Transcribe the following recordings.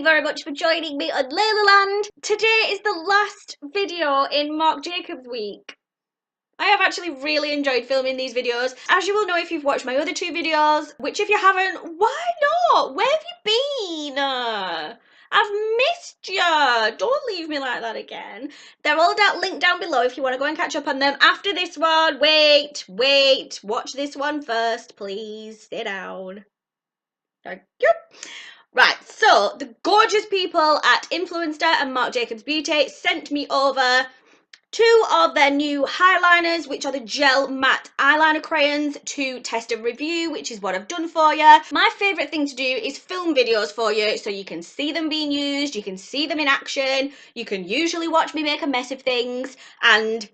you very much for joining me on Leila Land. Today is the last video in Marc Jacobs week. I have actually really enjoyed filming these videos. As you will know if you've watched my other two videos, which if you haven't, why not? Where have you been? I've missed you. Don't leave me like that again. They're all linked down below if you want to go and catch up on them after this one. Wait, watch this one first, please. Sit down. Thank you. Right, so the gorgeous people at Influencer and Marc Jacobs Beauty sent me over two of their new highliners, which are the gel matte eyeliner crayons, to test and review, which is what I've done for you. My favourite thing to do is film videos for you so you can see them being used, you can see them in action, you can usually watch me make a mess of things, and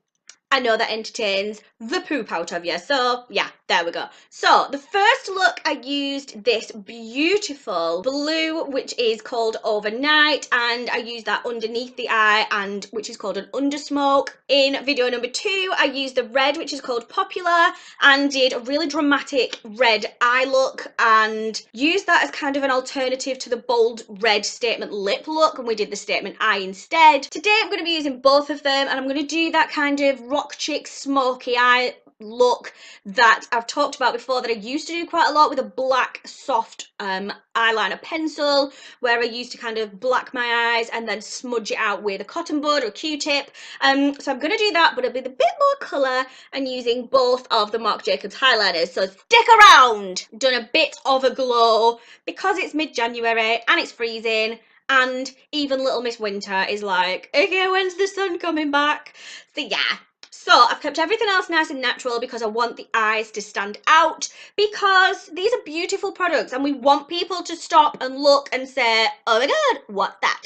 I know that entertains the poop out of you. So yeah, there we go. So the first look, I used this beautiful blue, which is called Overnight, and I used that underneath the eye, and which is called an undersmoke. In video number 2, I used the red, which is called Popular, and did a really dramatic red eye look and used that as kind of an alternative to the bold red statement lip look, and we did the statement eye instead. Today I'm going to be using both of them, and I'm going to do that kind of rock chick smoky eye look that I've talked about before, that I used to do quite a lot with a black soft eyeliner pencil, where I used to kind of black my eyes and then smudge it out with a cotton bud or a Q-tip. So I'm going to do that, but it'll be a bit more colour and using both of the Marc Jacobs highliners, so stick around. Done a bit of a glow because it's mid-January and it's freezing, and even little Miss Winter is like, okay, when's the sun coming back? So yeah. So I've kept everything else nice and natural because I want the eyes to stand out, because these are beautiful products and we want people to stop and look and say, oh my god, what's that?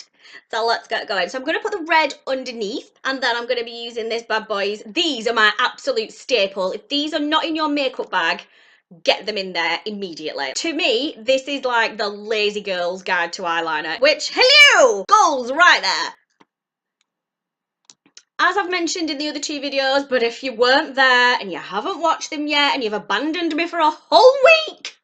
So let's get going. So I'm going to put the red underneath, and then I'm going to be using this bad boys. These are my absolute staple. If these are not in your makeup bag, get them in there immediately. To me, this is like the lazy girl's guide to eyeliner, which, hello, goals right there. As I've mentioned in the other two videos, but if you weren't there and you haven't watched them yet and you've abandoned me for a whole week,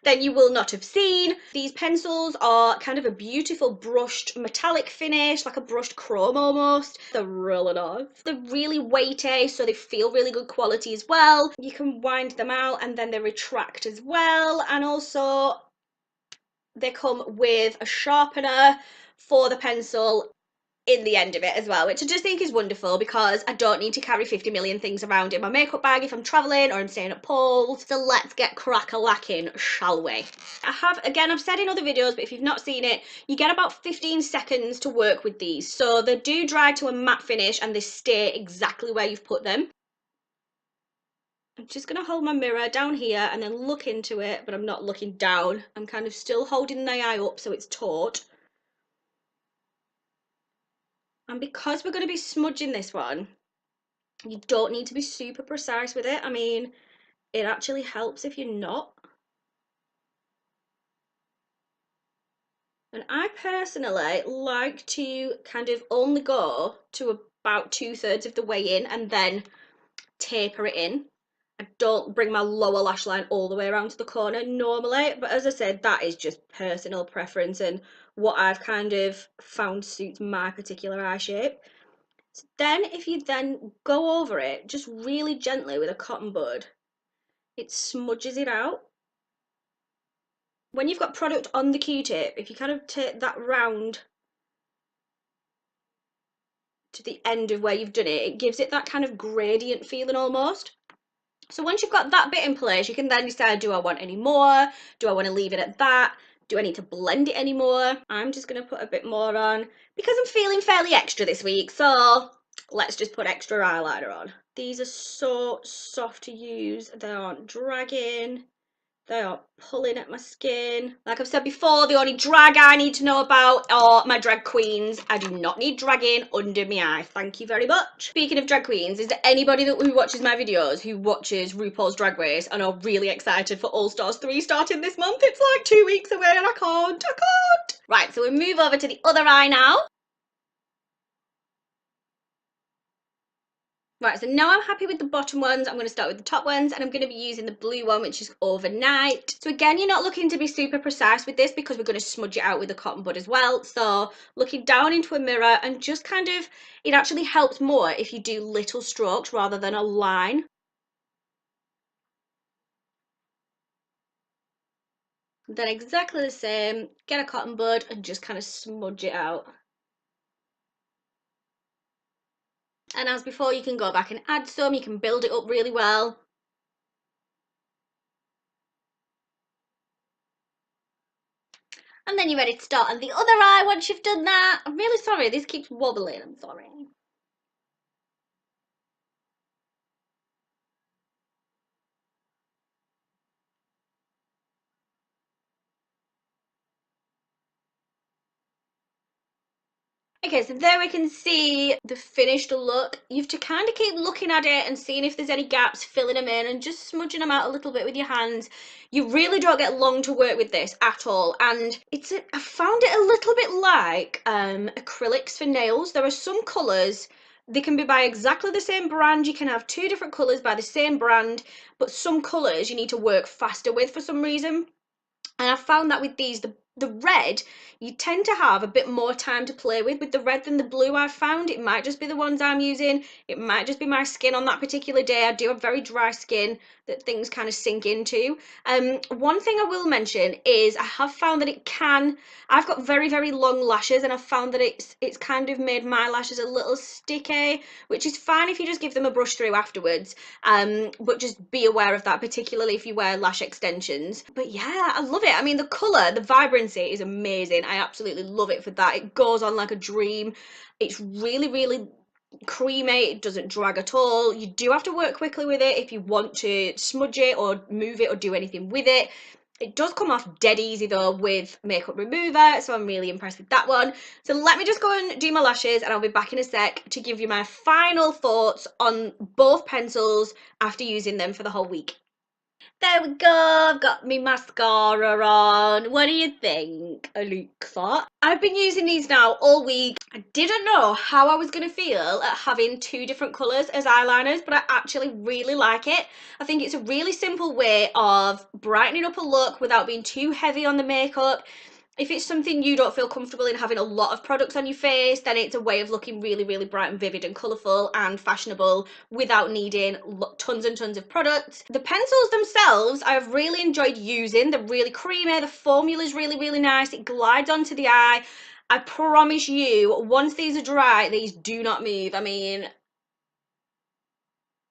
then you will not have seen. These pencils are kind of a beautiful brushed metallic finish, like a brushed chrome almost. They're really nice. They're really weighty, so they feel really good quality as well. You can wind them out and then they retract as well, and also they come with a sharpener for the pencil in the end of it as well, which I just think is wonderful because I don't need to carry 50 million things around in my makeup bag if I'm travelling or I'm staying at Paul's. So let's get crack-a-lacking, shall we? I've said in other videos, but if you've not seen it, you get about 15 seconds to work with these. So they do dry to a matte finish and they stay exactly where you've put them. I'm just going to hold my mirror down here and then look into it, but I'm not looking down. I'm kind of still holding the eye up so it's taut. And because we're going to be smudging this one, you don't need to be super precise with it. I mean, it actually helps if you're not. And I personally like to kind of only go to about 2/3 of the way in and then taper it in. I don't bring my lower lash line all the way around to the corner normally, but as I said, that is just personal preference and what I've kind of found suits my particular eye shape. So then if you then go over it just really gently with a cotton bud, it smudges it out. When you've got product on the Q-tip, if you kind of take that round to the end of where you've done it, it gives it that kind of gradient feeling almost. So once you've got that bit in place, you can then decide, do I want any more? Do I want to leave it at that? Do I need to blend it anymore? I'm just going to put a bit more on because I'm feeling fairly extra this week, so let's just put extra eyeliner on. These are so soft to use, they aren't dragging. They are pulling at my skin. Like I've said before, the only drag I need to know about are my drag queens. I do not need dragging under my eye. Thank you very much. Speaking of drag queens, is there anybody who watches my videos who watches RuPaul's Drag Race and are really excited for All Stars 3 starting this month? It's like 2 weeks away and I can't. Right, so we move over to the other eye now. Right, so now I'm happy with the bottom ones. I'm going to start with the top ones, and I'm going to be using the blue one, which is Overnight. So again, you're not looking to be super precise with this because we're going to smudge it out with the cotton bud as well. So looking down into a mirror and just kind of, it actually helps more if you do little strokes rather than a line. Then exactly the same, get a cotton bud and just kind of smudge it out. And as before, you can go back and add some, you can build it up really well. And then you're ready to start on the other eye once you've done that. I'm really sorry, this keeps wobbling, I'm sorry. Okay, so there we can see the finished look. You have to kind of keep looking at it and seeing if there's any gaps, filling them in and just smudging them out a little bit with your hands. You really don't get long to work with this at all. And I found it a little bit like acrylics for nails. There are some colours, they can be by exactly the same brand. You can have two different colours by the same brand, but some colours you need to work faster with for some reason. And I found that with these, the red, you tend to have a bit more time to play with the red than the blue. I've found it might just be the ones I'm using. It might just be my skin on that particular day. I do have very dry skin that things kind of sink into. One thing I will mention is I have found that I've got very, very long lashes, and I've found that it's kind of made my lashes a little sticky, which is fine if you just give them a brush through afterwards. But just be aware of that, particularly if you wear lash extensions. But yeah, I love it. I mean, the colour, the vibrancy is amazing. I absolutely love it for that. It goes on like a dream. It's really, really creamy. It doesn't drag at all. You do have to work quickly with it if you want to smudge it or move it or do anything with it. It does come off dead easy though with makeup remover, so I'm really impressed with that one. So let me just go and do my lashes, and I'll be back in a sec to give you my final thoughts on both pencils after using them for the whole week. There we go, I've got my mascara on. What do you think, Alexa? I've been using these now all week. I didn't know how I was going to feel at having two different colours as eyeliners, but I actually really like it. I think it's a really simple way of brightening up a look without being too heavy on the makeup. If it's something you don't feel comfortable in having a lot of products on your face, then it's a way of looking really, really bright and vivid and colourful and fashionable without needing tons and tons of products. The pencils themselves, I've really enjoyed using. They're really creamy. The formula's really, really nice. It glides onto the eye. I promise you, once these are dry, these do not move. I mean,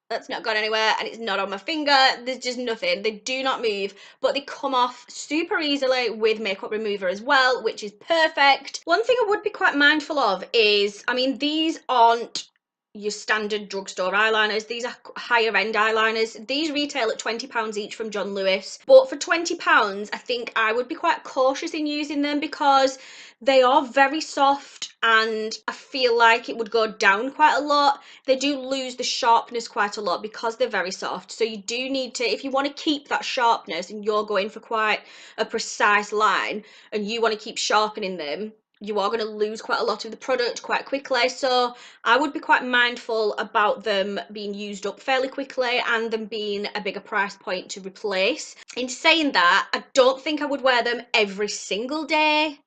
that's not gone anywhere, and it's not on my finger. There's just nothing. They do not move, but they come off super easily with makeup remover as well, which is perfect. One thing I would be quite mindful of is, I mean, these aren't your standard drugstore eyeliners. These are higher end eyeliners. These retail at £20 each from John Lewis, but for £20 I think I would be quite cautious in using them because they are very soft and I feel like it would go down quite a lot. They do lose the sharpness quite a lot because they're very soft, so you do need to, if you want to keep that sharpness and you're going for quite a precise line and you want to keep sharpening them, you are going to lose quite a lot of the product quite quickly. So I would be quite mindful about them being used up fairly quickly and them being a bigger price point to replace. In saying that, I don't think I would wear them every single day.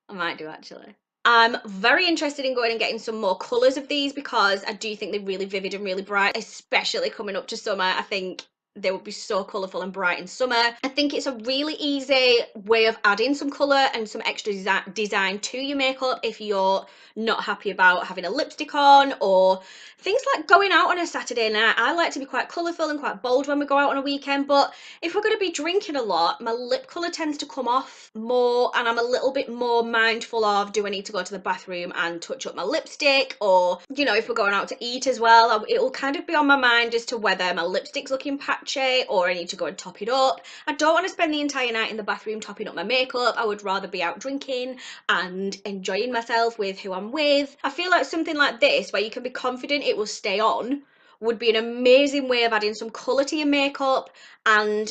I might do actually. I'm very interested in going and getting some more colours of these because I do think they're really vivid and really bright, especially coming up to summer. I think they would be so colourful and bright in summer. I think it's a really easy way of adding some colour and some extra design to your makeup if you're not happy about having a lipstick on, or things like going out on a Saturday night. I like to be quite colourful and quite bold when we go out on a weekend, but if we're going to be drinking a lot, my lip colour tends to come off more and I'm a little bit more mindful of, do I need to go to the bathroom and touch up my lipstick? Or, you know, if we're going out to eat as well, it'll kind of be on my mind as to whether my lipstick's looking patchy or I need to go and top it up. I don't want to spend the entire night in the bathroom topping up my makeup. I would rather be out drinking and enjoying myself with who I'm with. I feel like something like this, where you can be confident it will stay on, would be an amazing way of adding some colour to your makeup and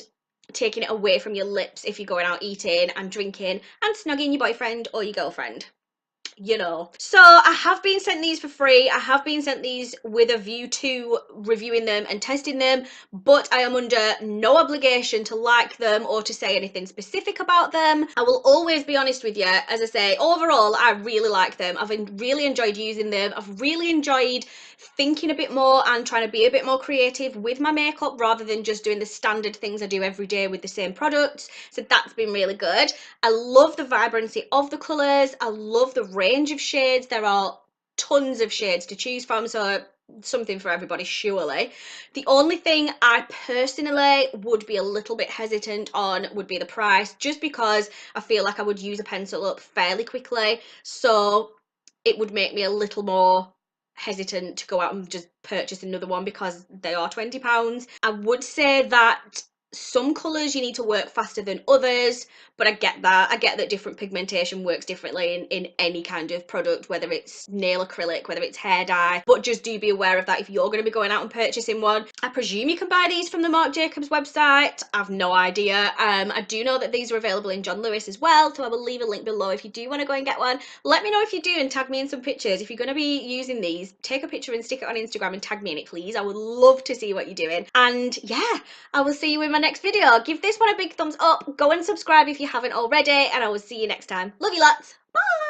taking it away from your lips if you're going out eating and drinking and snugging your boyfriend or your girlfriend. you know. So I have been sent these for free. I have been sent these with a view to reviewing them and testing them, but I am under no obligation to like them or to say anything specific about them. I will always be honest with you. As I say, overall I really like them. I've really enjoyed using them. I've really enjoyed thinking a bit more and trying to be a bit more creative with my makeup rather than just doing the standard things I do every day with the same products. So that's been really good. I love the vibrancy of the colours. I love the range of shades. There are tons of shades to choose from, so something for everybody surely. The only thing I personally would be a little bit hesitant on would be the price, just because I feel like I would use a pencil up fairly quickly, so it would make me a little more hesitant to go out and just purchase another one because they are £20. I would say that some colours you need to work faster than others, but I get that. I get that different pigmentation works differently in any kind of product, whether it's nail acrylic, whether it's hair dye, but just do be aware of that if you're going to be going out and purchasing one. I presume you can buy these from the Marc Jacobs website. I've no idea. I do know that these are available in John Lewis as well, so I will leave a link below if you do want to go and get one. Let me know if you do and tag me in some pictures. If you're going to be using these, take a picture and stick it on Instagram and tag me in it, please. I would love to see what you're doing. And yeah, I will see you in my next video. Give this one a big thumbs up. Go and subscribe if you haven't already, and I will see you next time. Love you lots. Bye.